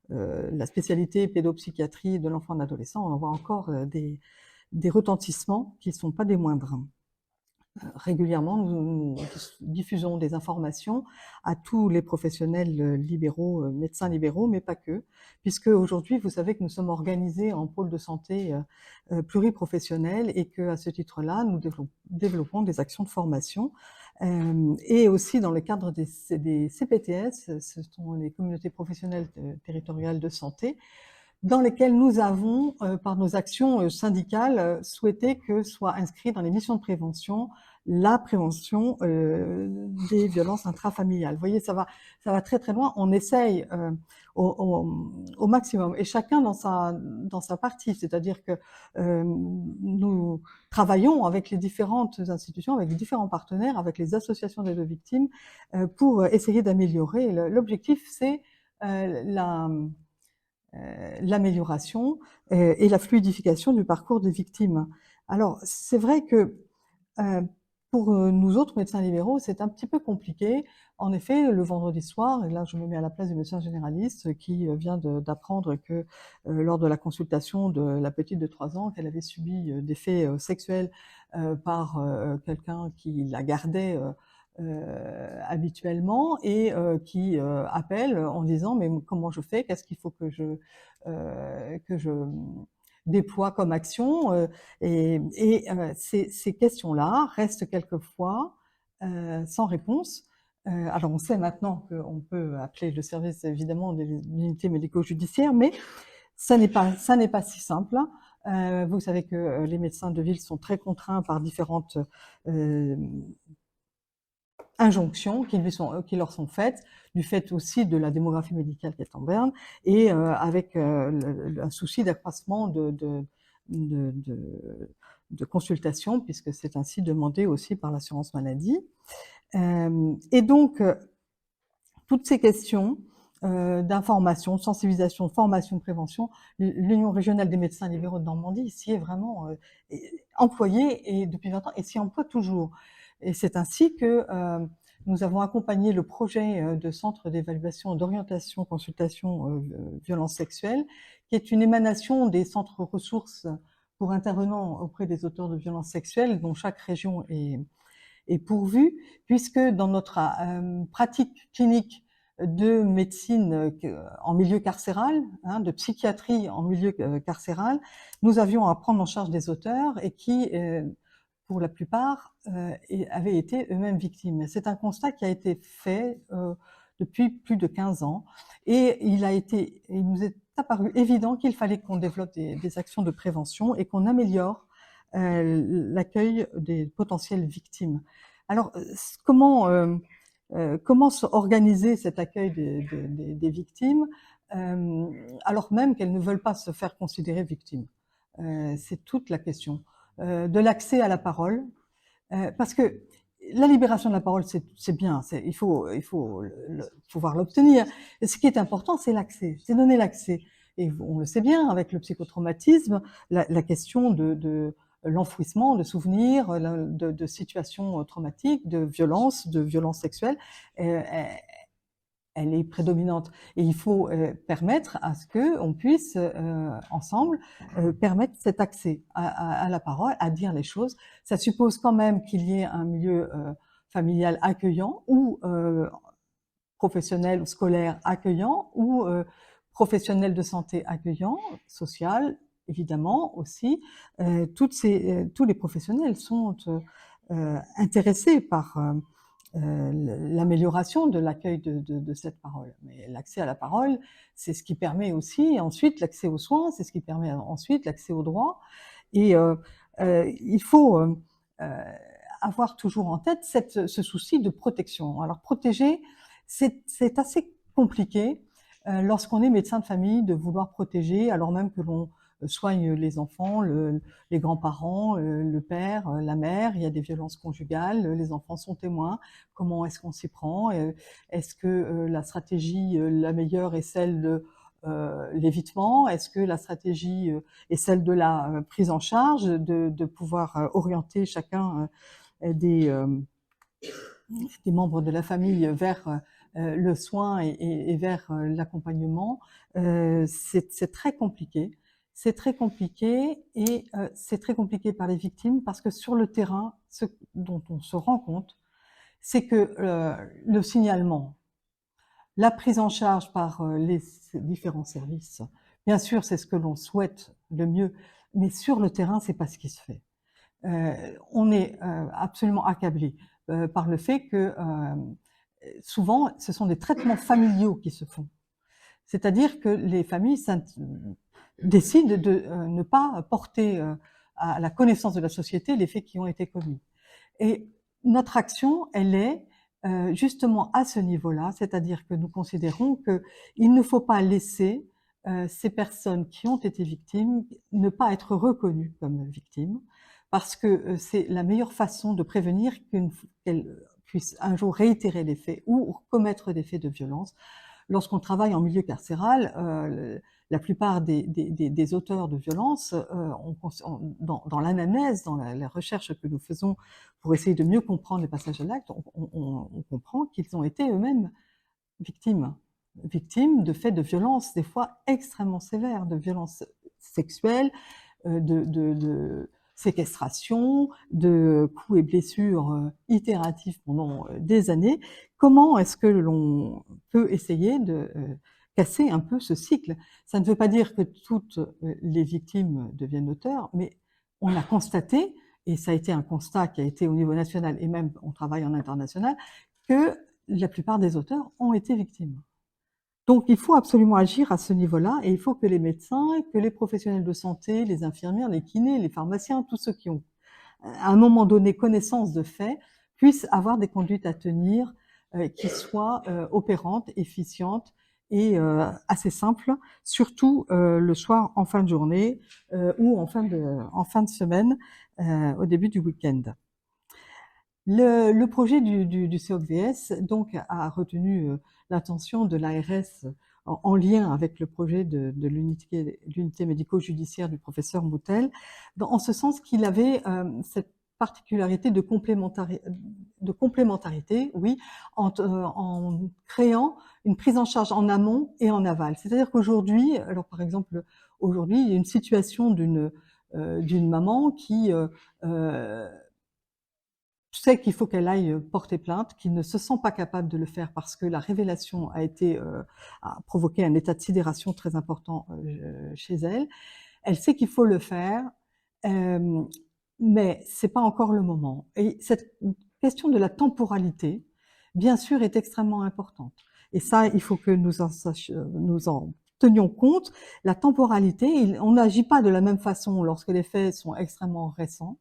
la spécialité pédopsychiatrie de l'enfant et de l'adolescent, on en voit encore des retentissements qui ne sont pas des moindres. Régulièrement, nous diffusons des informations à tous les professionnels libéraux, médecins libéraux, mais pas que, puisque aujourd'hui, vous savez que nous sommes organisés en pôle de santé pluriprofessionnels, et que, à ce titre-là, nous développons des actions de formation, et aussi dans le cadre des CPTS, ce sont les communautés professionnelles territoriales de santé, dans lesquelles nous avons, par nos actions syndicales, souhaité que soit inscrit dans les missions de prévention la prévention des violences intrafamiliales. Vous voyez, ça va très très loin. On essaye au maximum, et chacun dans sa partie. C'est-à-dire que nous travaillons avec les différentes institutions, avec les différents partenaires, avec les associations d'aide aux victimes, pour essayer d'améliorer. L'objectif, c'est l'amélioration et la fluidification du parcours des victimes. Alors, c'est vrai que pour nous autres médecins libéraux, c'est un petit peu compliqué. En effet, le vendredi soir, et là je me mets à la place du médecin généraliste qui vient d'apprendre que lors de la consultation de la petite de 3 ans, qu'elle avait subi des faits sexuels par quelqu'un qui la gardait habituellement, et qui appelle en disant mais comment je fais, qu'est-ce qu'il faut que je déploie comme action, et ces questions-là restent quelquefois sans réponse. Alors on sait maintenant qu'on peut appeler le service évidemment de l'unité médico-judiciaire, mais ça n'est pas si simple. Vous savez que les médecins de ville sont très contraints par différentes injonctions qui leur sont faites, du fait aussi de la démographie médicale qui est en berne, et avec un souci d'accroissement de consultation, puisque c'est ainsi demandé aussi par l'assurance maladie. Et donc, toutes ces questions d'information, de sensibilisation, de formation, de prévention, l'Union régionale des médecins libéraux de Normandie s'y est vraiment employée, et depuis 20 ans, et s'y emploie toujours. Et c'est ainsi que nous avons accompagné le projet de centre d'évaluation, d'orientation, consultation, violences sexuelles, qui est une émanation des centres ressources pour intervenants auprès des auteurs de violences sexuelles, dont chaque région est pourvue, puisque dans notre pratique clinique de médecine en milieu carcéral, de psychiatrie en milieu carcéral, nous avions à prendre en charge des auteurs, et qui pour la plupart, avaient été eux-mêmes victimes. C'est un constat qui a été fait depuis plus de 15 ans. Et il nous est apparu évident qu'il fallait qu'on développe des actions de prévention et qu'on améliore l'accueil des potentielles victimes. Alors, comment organiser cet accueil des victimes alors même qu'elles ne veulent pas se faire considérer victimes? C'est toute la question. De l'accès à la parole, parce que la libération de la parole, c'est bien, il faut pouvoir l'obtenir. Et ce qui est important, c'est l'accès, c'est donner l'accès. Et on le sait bien, avec le psychotraumatisme, la question de l'enfouissement de souvenirs, de situations traumatiques, de violences sexuelles, elle est prédominante. Et il faut permettre à ce que on puisse ensemble permettre cet accès à la parole, à dire les choses. Ça suppose quand même qu'il y ait un milieu familial accueillant ou professionnel ou scolaire accueillant ou professionnel de santé accueillant, social évidemment aussi. Tous les professionnels sont intéressés par l'amélioration de l'accueil de cette parole. Mais l'accès à la parole, c'est ce qui permet aussi ensuite l'accès aux soins, c'est ce qui permet ensuite l'accès aux droits. Et il faut avoir toujours en tête ce souci de protection. Alors protéger, c'est assez compliqué lorsqu'on est médecin de famille de vouloir protéger alors même que l'on soigne les enfants, les grands-parents, le père, la mère, il y a des violences conjugales, les enfants sont témoins. Comment est-ce qu'on s'y prend? Est-ce que la stratégie la meilleure est celle de l'évitement? Est-ce que la stratégie est celle de la prise en charge, de pouvoir orienter chacun des membres de la famille vers le soin et vers l'accompagnement? C'est très compliqué. C'est très compliqué et c'est très compliqué par les victimes parce que sur le terrain, ce dont on se rend compte, c'est que le signalement, la prise en charge par les différents services, bien sûr, c'est ce que l'on souhaite le mieux, mais sur le terrain, c'est pas ce qui se fait. On est absolument accablé par le fait que souvent, ce sont des traitements familiaux qui se font. C'est-à-dire que les familles décident de ne pas porter à la connaissance de la société les faits qui ont été commis. Et notre action, elle est justement à ce niveau-là, c'est-à-dire que nous considérons qu'il ne faut pas laisser ces personnes qui ont été victimes ne pas être reconnues comme victimes, parce que c'est la meilleure façon de prévenir qu'elles puissent un jour réitérer les faits ou commettre des faits de violence. Lorsqu'on travaille en milieu carcéral, la plupart des auteurs de violences, dans l'anamnèse, dans la recherche que nous faisons pour essayer de mieux comprendre les passages à l'acte, on comprend qu'ils ont été eux-mêmes victimes de faits de violences, des fois extrêmement sévères, de violences sexuelles, de séquestration, de coups et blessures itératifs pendant des années. Comment est-ce que l'on peut essayer de casser un peu ce cycle? Ça ne veut pas dire que toutes les victimes deviennent auteurs, mais on a constaté, et ça a été un constat qui a été au niveau national et même on travaille en international, que la plupart des auteurs ont été victimes. Donc il faut absolument agir à ce niveau-là et il faut que les médecins, que les professionnels de santé, les infirmières, les kinés, les pharmaciens, tous ceux qui ont à un moment donné connaissance de faits, puissent avoir des conduites à tenir qui soient opérantes, efficientes et assez simples, surtout le soir en fin de journée ou en fin de semaine, au début du week-end. Le projet du COCVS donc a retenu l'attention de l'ARS en lien avec le projet de l'unité médico-judiciaire du professeur Moutel, en ce sens qu'il avait cette particularité de complémentarité, oui, en créant une prise en charge en amont et en aval. C'est-à-dire qu'aujourd'hui, alors par exemple, aujourd'hui, il y a une situation d'une maman qui sait qu'il faut qu'elle aille porter plainte, qui ne se sent pas capable de le faire parce que la révélation a provoqué un état de sidération très important chez elle. Elle sait qu'il faut le faire, mais c'est pas encore le moment. Et cette question de la temporalité, bien sûr, est extrêmement importante. Et ça, il faut que nous en tenions compte. La temporalité, on n'agit pas de la même façon lorsque les faits sont extrêmement récents,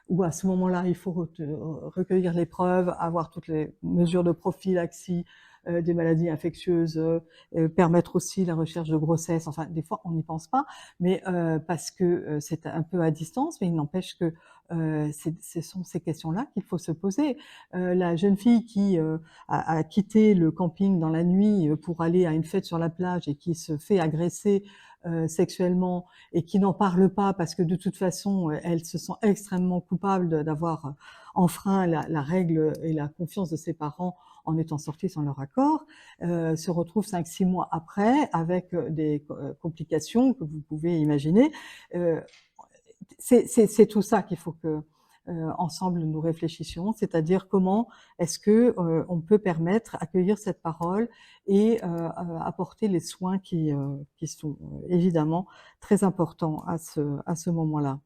où à ce moment-là, il faut recueillir les preuves, avoir toutes les mesures de prophylaxie des maladies infectieuses, permettre aussi la recherche de grossesse. Enfin, des fois, on n'y pense pas, mais parce que c'est un peu à distance, mais il n'empêche que ce sont ces questions-là qu'il faut se poser. La jeune fille qui a quitté le camping dans la nuit pour aller à une fête sur la plage et qui se fait agresser sexuellement et qui n'en parle pas parce que de toute façon, elle se sent extrêmement coupable d'avoir enfreint la règle et la confiance de ses parents en étant sortie sans leur accord, se retrouve 5-6 mois après avec des complications que vous pouvez imaginer. C'est tout ça qu'il faut que ensemble nous réfléchissions, c'est-à-dire comment est-ce que on peut permettre, accueillir cette parole et apporter les soins qui sont évidemment très importants à ce moment-là.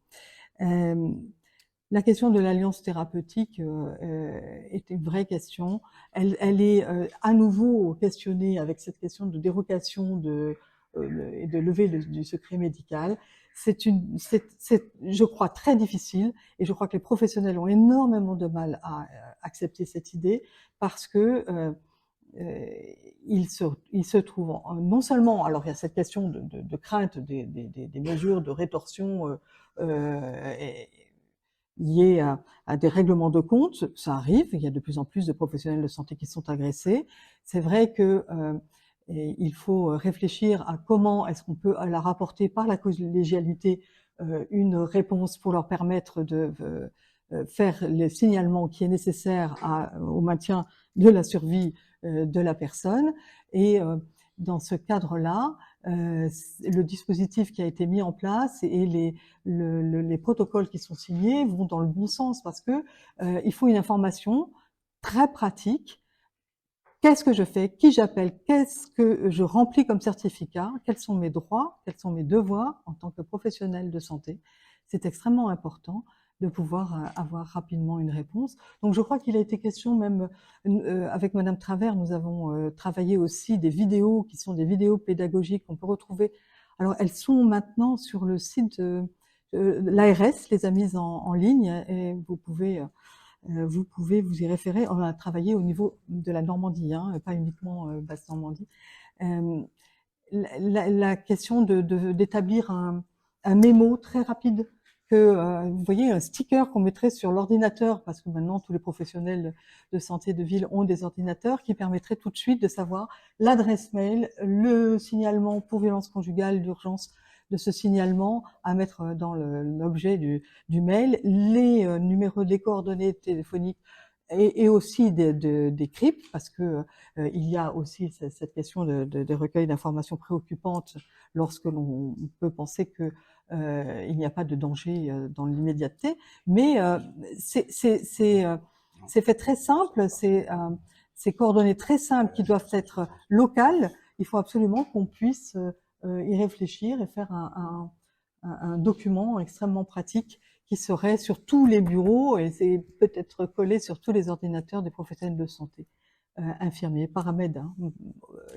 La question de l'alliance thérapeutique est une vraie question. Elle est à nouveau questionnée avec cette question de dérogation et de levée du secret médical. C'est, je crois, très difficile et je crois que les professionnels ont énormément de mal à accepter cette idée parce que ils se trouvent non seulement, alors il y a cette question de crainte des mesures de rétorsion liées à des règlements de compte, ça arrive, il y a de plus en plus de professionnels de santé qui sont agressés. C'est vrai que il faut réfléchir à comment est-ce qu'on peut leur apporter par la collégialité une réponse pour leur permettre de faire le signalement qui est nécessaire au maintien de la survie de la personne. Et dans ce cadre-là, le dispositif qui a été mis en place et les protocoles qui sont signés vont dans le bon sens parce que il faut une information très pratique. Qu'est-ce que je fais? Qui j'appelle? Qu'est-ce que je remplis comme certificat? Quels sont mes droits? Quels sont mes devoirs en tant que professionnel de santé? C'est extrêmement important de pouvoir avoir rapidement une réponse. Donc je crois qu'il a été question même, avec Madame Travers, nous avons travaillé aussi des vidéos qui sont des vidéos pédagogiques qu'on peut retrouver. Alors elles sont maintenant sur le site de l'ARS, les a mises en ligne et vous pouvez vous y référer. On a travaillé au niveau de la Normandie, hein, pas uniquement Basse-Normandie. La question d'établir un mémo très rapide, que vous voyez un sticker qu'on mettrait sur l'ordinateur, parce que maintenant tous les professionnels de santé de ville ont des ordinateurs, qui permettrait tout de suite de savoir l'adresse mail, le signalement pour violence conjugale d'urgence de ce signalement à mettre dans l'objet du mail, les numéros, les coordonnées téléphoniques et aussi des CRIP, parce que il y a aussi cette question des recueils d'informations préoccupantes lorsque l'on peut penser que il n'y a pas de danger dans l'immédiateté, mais c'est fait très simple, ces coordonnées très simples qui doivent être locales. Il faut absolument qu'on puisse y réfléchir et faire un document extrêmement pratique qui serait sur tous les bureaux et c'est peut-être collé sur tous les ordinateurs des professionnels de santé, infirmiers, paramèdes, hein,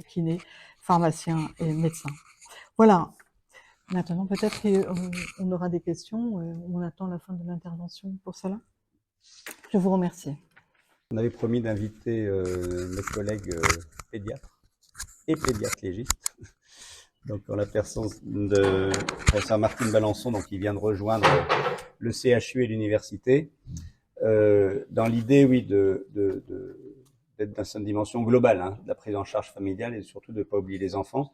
kinés, pharmaciens et médecins. Voilà. Maintenant, peut-être qu'on aura des questions. On attend la fin de l'intervention pour cela. Je vous remercie. On avait promis d'inviter mes collègues pédiatres et pédiatres légistes. Donc, en la personne de professeur Martine Balançon, donc, qui vient de rejoindre le CHU et l'université, dans l'idée, oui, d'être dans une dimension globale, hein, de la prise en charge familiale et surtout de ne pas oublier les enfants.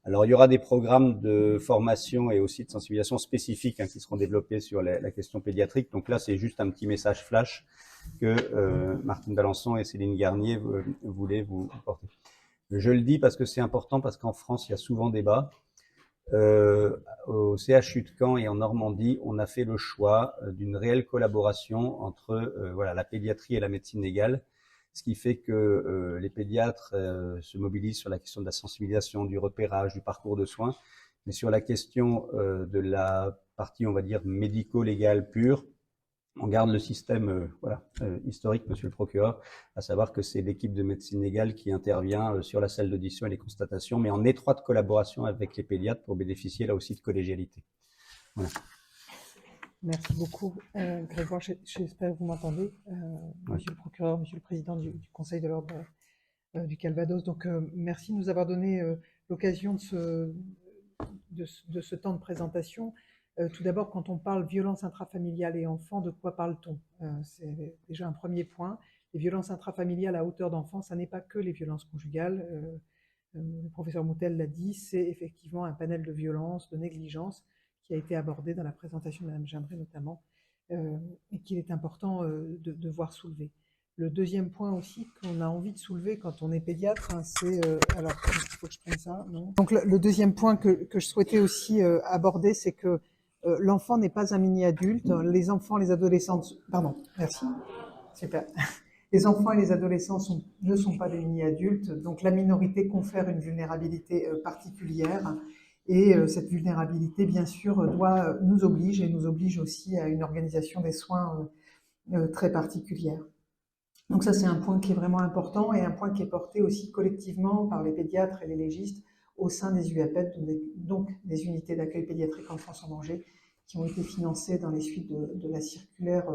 Alors, il y aura des programmes de formation et aussi de sensibilisation spécifiques qui seront développés sur la question pédiatrique. Donc là, c'est juste un petit message flash que Martine Balançon et Céline Garnier voulaient vous porter. Je le dis parce que c'est important, parce qu'en France, il y a souvent débat. Au CHU de Caen et en Normandie, on a fait le choix d'une réelle collaboration entre la pédiatrie et la médecine légale, ce qui fait que les pédiatres se mobilisent sur la question de la sensibilisation, du repérage, du parcours de soins, mais sur la question de la partie, on va dire, médico-légale pure, on garde le système historique, monsieur le procureur, à savoir que c'est l'équipe de médecine légale qui intervient sur la salle d'audition et les constatations, mais en étroite collaboration avec les pédiatres pour bénéficier là aussi de collégialité. Voilà. Merci beaucoup, Grégoire. J'espère que vous m'entendez, monsieur le procureur, monsieur le président du Conseil de l'ordre du Calvados. Donc, merci de nous avoir donné l'occasion de ce temps de présentation. Tout d'abord, quand on parle violence intrafamiliale et enfants, de quoi parle-t-on? C'est déjà un premier point. Les violences intrafamiliales à hauteur d'enfant, ça n'est pas que les violences conjugales. Le professeur Moutel l'a dit, c'est effectivement un panel de violences, de négligence qui a été abordé dans la présentation de Mme Gindré notamment, et qu'il est important de voir soulever. Le deuxième point aussi qu'on a envie de soulever quand on est pédiatre, hein, c'est... alors, il faut que je prenne ça, non? Donc, le deuxième point que je souhaitais aussi aborder, c'est que l'enfant n'est pas un mini-adulte. Les enfants, les adolescents... Pardon, merci. Super. Les enfants et les adolescents ne sont pas des mini-adultes, donc la minorité confère une vulnérabilité particulière. Et cette vulnérabilité, bien sûr, nous oblige aussi à une organisation des soins très particulière. Donc ça, c'est un point qui est vraiment important et un point qui est porté aussi collectivement par les pédiatres et les légistes au sein des UAPED, donc des unités d'accueil pédiatrique enfance en danger, qui ont été financées dans les suites de la circulaire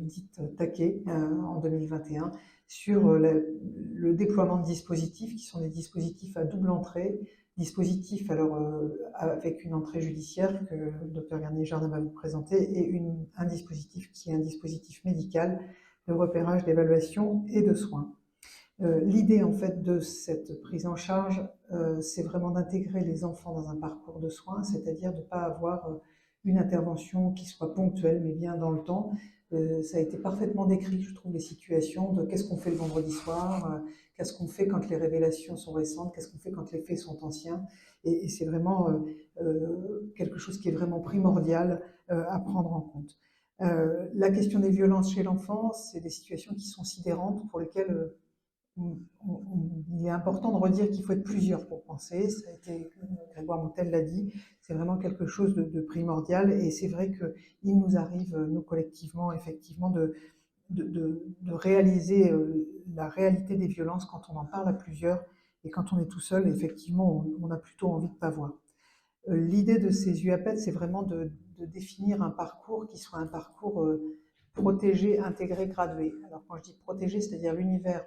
dite Taquet en 2021 sur le déploiement de dispositifs qui sont des dispositifs à double entrée, dispositifs alors avec une entrée judiciaire que le Dr Garnier-Jardin va vous présenter et un dispositif qui est un dispositif médical de repérage, d'évaluation et de soins. L'idée en fait de cette prise en charge, c'est vraiment d'intégrer les enfants dans un parcours de soins, c'est-à-dire de ne pas avoir une intervention qui soit ponctuelle mais bien dans le temps. Ça a été parfaitement décrit, je trouve, les situations de qu'est-ce qu'on fait le vendredi soir, qu'est-ce qu'on fait quand les révélations sont récentes, qu'est-ce qu'on fait quand les faits sont anciens. Et c'est vraiment quelque chose qui est vraiment primordial à prendre en compte. La question des violences chez l'enfant, c'est des situations qui sont sidérantes pour lesquelles il est important de redire qu'il faut être plusieurs pour penser. Ça a été, Grégoire Moutel l'a dit, c'est vraiment quelque chose de primordial et c'est vrai qu'il nous arrive, nous collectivement, effectivement, de réaliser la réalité des violences quand on en parle à plusieurs et quand on est tout seul, effectivement, on a plutôt envie de ne pas voir. L'idée de ces UAPED, c'est vraiment de définir un parcours qui soit un parcours protégé, intégré, gradué. Alors quand je dis protégé, c'est-à-dire l'univers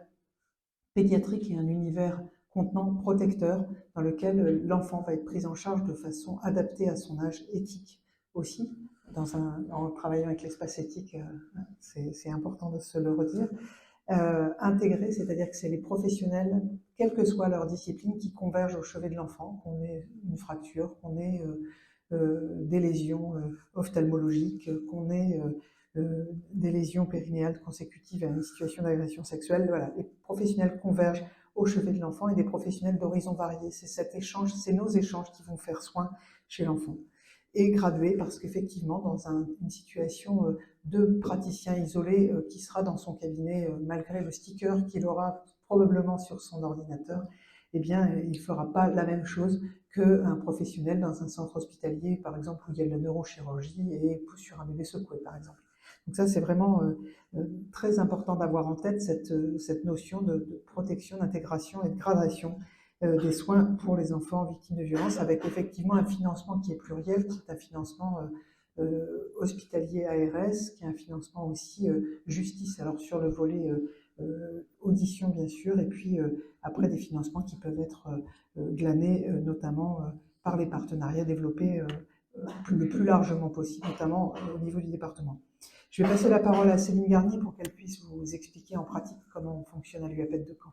pédiatrique est un univers contenant protecteur dans lequel l'enfant va être pris en charge de façon adaptée à son âge éthique aussi. En travaillant avec l'espace éthique, c'est important de se le redire. Intégré, c'est-à-dire que c'est les professionnels, quelle que soit leur discipline, qui convergent au chevet de l'enfant, qu'on ait une fracture, qu'on ait des lésions ophtalmologiques, qu'on ait des lésions périnéales consécutives à une situation d'agression sexuelle. Voilà, les professionnels convergent au chevet de l'enfant et des professionnels d'horizons variés. C'est cet échange, c'est nos échanges qui vont faire soin chez l'enfant. Et gradué, parce qu'effectivement, dans une situation de praticien isolé qui sera dans son cabinet, malgré le sticker qu'il aura probablement sur son ordinateur, eh bien, il ne fera pas la même chose qu'un professionnel dans un centre hospitalier, par exemple, où il y a de la neurochirurgie et sur un bébé secoué, par exemple. Donc ça, c'est vraiment très important d'avoir en tête cette notion de protection, d'intégration et de gradation des soins pour les enfants victimes de violences, avec effectivement un financement qui est pluriel, qui est un financement hospitalier ARS, qui est un financement aussi justice, alors sur le volet audition bien sûr, et puis après des financements qui peuvent être glanés notamment par les partenariats développés le plus largement possible, notamment au niveau du département. Je vais passer la parole à Céline Garnier pour qu'elle puisse vous expliquer en pratique comment fonctionne à l'UAPED de Caen.